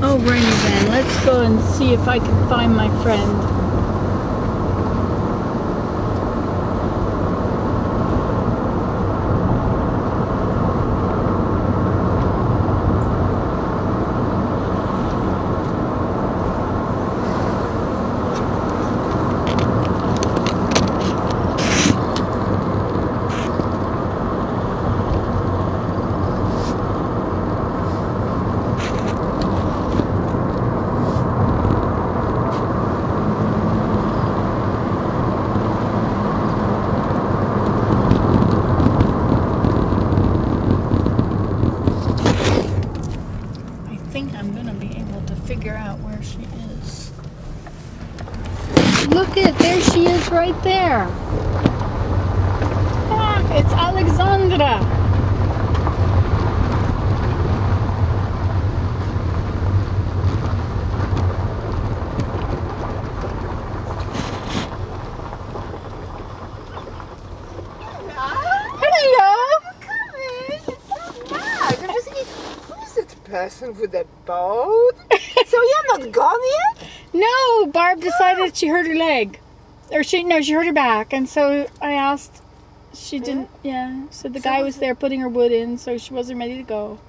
Oh, Rainy Van, let's go and see if I can find my friend. Figure out where she is. Look it, there she is right there. Ah, it's Alexandra. Person with a boat. So you're not gone yet? No, Barb decided she hurt her leg. Or she hurt her back. And so I asked, she didn't, so the guy was there putting her wood in, so she wasn't ready to go.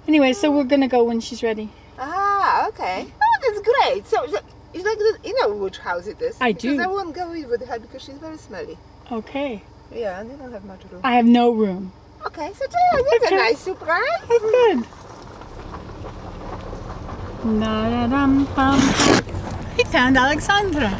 Anyway, so we're going to go when she's ready. Ah, okay. Oh, that's great. So it's like, you know which house it is? I do. Because I won't go in with her because she's very smelly. Okay. Yeah, and you don't have much room. I have no room. Okay, so that's a nice surprise. That's good. We found Alexandra.